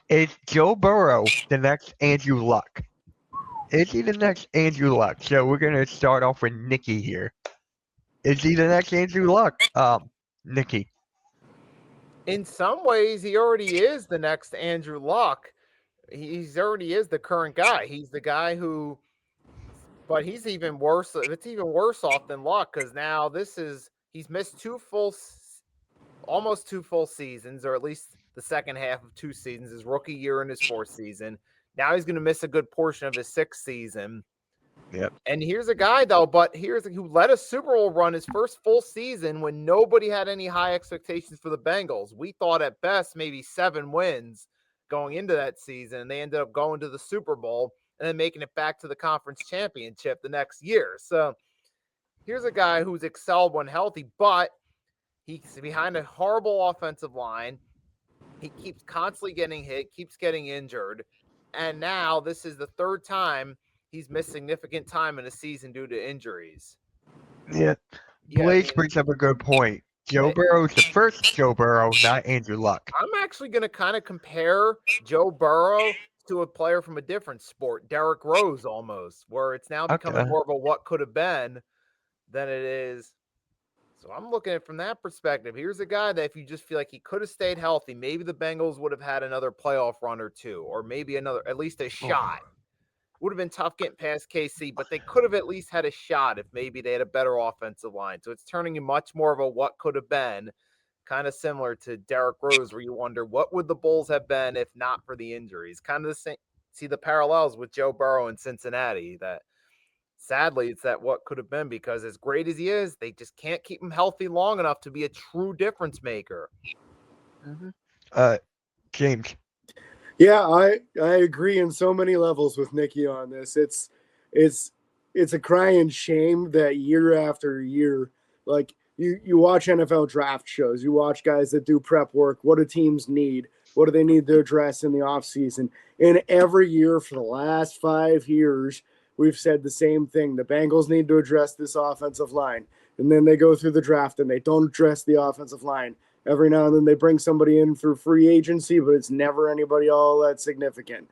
Is Joe Burrow the next Andrew Luck? Is he the next Andrew Luck? So we're gonna start off with Nikki here. Is he the next Andrew Luck? Nikki. In some ways, he already is the next Andrew Luck. He's already is the current guy. He's the guy who, but he's even worse. It's even worse off than Luck because now he's missed almost 2 full seasons, or at least the second half of 2 seasons, his rookie year and his fourth season. Now he's going to miss a good portion of his sixth season. Yep. And here's a guy though, who led a Super Bowl run his first full season when nobody had any high expectations for the Bengals. We thought at best maybe 7 wins going into that season, and they ended up going to the Super Bowl and then making it back to the conference championship the next year. So here's a guy who's excelled when healthy, but he's behind a horrible offensive line. He keeps constantly getting hit, keeps getting injured, and now this is the third time he's missed significant time in a season due to injuries. Yeah. Blaze brings up a good point. Joe Burrow's the first Joe Burrow, not Andrew Luck. I'm actually going to kind of compare Joe Burrow to a player from a different sport, Derrick Rose almost, where it's now becoming more of a what could have been than it is. So I'm looking at it from that perspective. Here's a guy that if you just feel like he could have stayed healthy, maybe the Bengals would have had another playoff run or two, or maybe at least a shot. Would have been tough getting past KC, but they could have at least had a shot if maybe they had a better offensive line. So it's turning into much more of a what could have been, kind of similar to Derrick Rose, where you wonder what would the Bulls have been if not for the injuries. Kind of the same. See the parallels with Joe Burrow in Cincinnati. That sadly, it's that what could have been, because as great as he is, they just can't keep him healthy long enough to be a true difference maker. Mm-hmm. James. Yeah, I agree in so many levels with Nikki on this. It's a crying shame that year after year, like you watch NFL draft shows, you watch guys that do prep work. What do teams need? What do they need to address in the offseason? And every year for the last 5 years, we've said the same thing. The Bengals need to address this offensive line. And then they go through the draft and they don't address the offensive line. Every now and then they bring somebody in through free agency, but it's never anybody all that significant.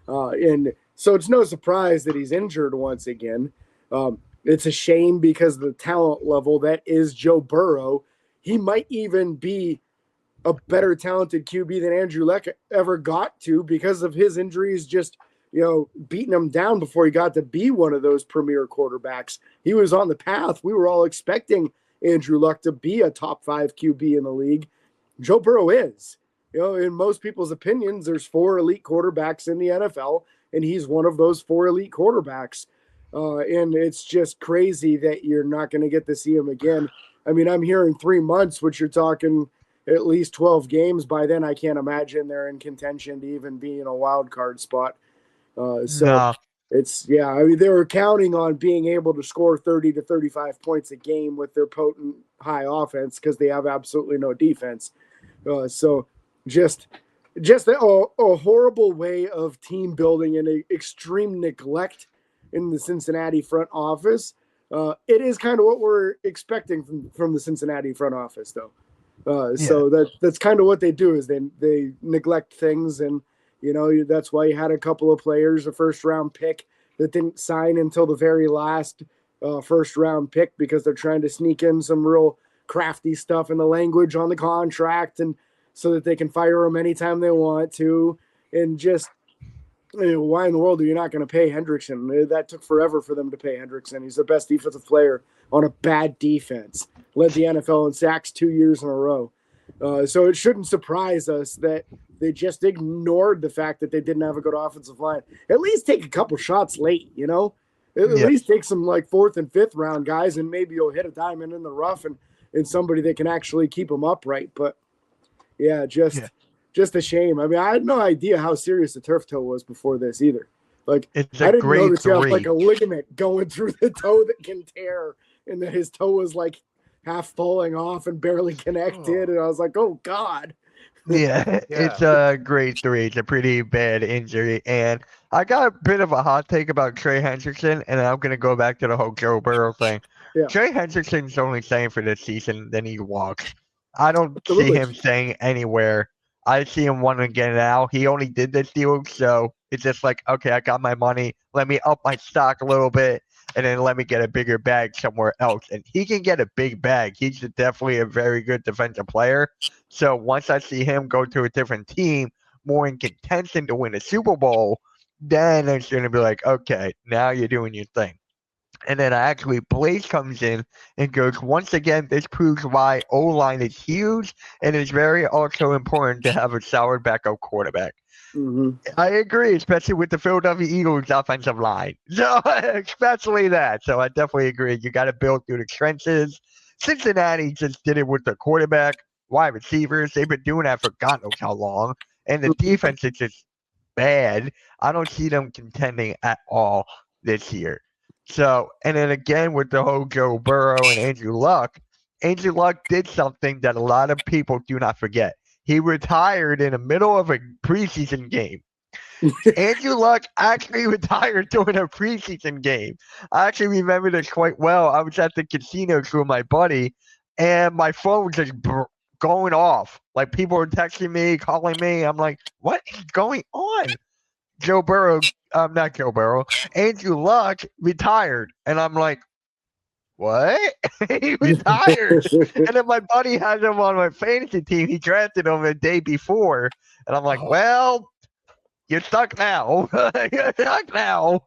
And so it's no surprise that he's injured once again. It's a shame because the talent level that is Joe Burrow, he might even be a better talented QB than Andrew Luck ever got to because of his injuries just, beating him down before he got to be one of those premier quarterbacks. He was on the path. We were all expecting Andrew Luck to be a top 5 QB in the league. Joe Burrow is. In most people's opinions, there's 4 elite quarterbacks in the NFL, and he's one of those 4 elite quarterbacks. And it's just crazy that you're not going to get to see him again. I mean, I'm hearing 3 months, which you're talking at least 12 games. By then, I can't imagine they're in contention to even be in a wild card spot. It's, I mean, they were counting on being able to score 30 to 35 points a game with their potent high offense because they have absolutely no defense. So just a horrible way of team building and a extreme neglect in the Cincinnati front office. It is kind of what we're expecting from the Cincinnati front office, though. So that's kind of what they do is they neglect things, and that's why you had a couple of players, a first-round pick, that didn't sign until the very last first-round pick because they're trying to sneak in some real crafty stuff in the language on the contract, and so that they can fire them anytime they want to. And just, why in the world are you not going to pay Hendrickson? That took forever for them to pay Hendrickson. He's the best defensive player on a bad defense. Led the NFL in sacks 2 years in a row. So it shouldn't surprise us that they just ignored the fact that they didn't have a good offensive line. At least take a couple shots late, At least take some like 4th and 5th round guys, and maybe you'll hit a diamond in the rough and somebody that can actually keep them upright. But just a shame. I mean, I had no idea how serious the turf toe was before this either. Like, I didn't know that you have like a ligament going through the toe that can tear, and that his toe was like half falling off and barely connected. And I was like, oh God. It's a grade 3. It's a pretty bad injury. And I got a bit of a hot take about Trey Hendrickson, and I'm going to go back to the whole Joe Burrow thing. Trey Hendrickson's only staying for this season, then he walks. I don't see him staying anywhere I see him wanting to get it out. He only did this deal, so it's just like, okay, I got my money. Let me up my stock a little bit, and then let me get a bigger bag somewhere else. And he can get a big bag. He's definitely a very good defensive player. So once I see him go to a different team, more in contention to win a Super Bowl, then it's going to be like, okay, now you're doing your thing. And then actually Blaze comes in and goes, once again, this proves why O-line is huge and it's very also important to have a solid backup quarterback. Mm-hmm. I agree, especially with the Philadelphia Eagles offensive line. So especially that. So I definitely agree. You got to build through the trenches. Cincinnati just did it with the quarterback, wide receivers. They've been doing that for God knows how long. And the defense is just bad. I don't see them contending at all this year. So, and then again with the whole Joe Burrow and Andrew Luck did something that a lot of people do not forget. He retired in the middle of a preseason game. Andrew Luck actually retired during a preseason game. I actually remember this quite well. I was at the casino with my buddy, and my phone was just going off. Like people were texting me, calling me. I'm like, what is going on? Not Joe Burrow, Andrew Luck retired. And I'm like, what? He retired. And then my buddy has him on my fantasy team. He drafted him the day before. And I'm like, well, you're stuck now. You're stuck now.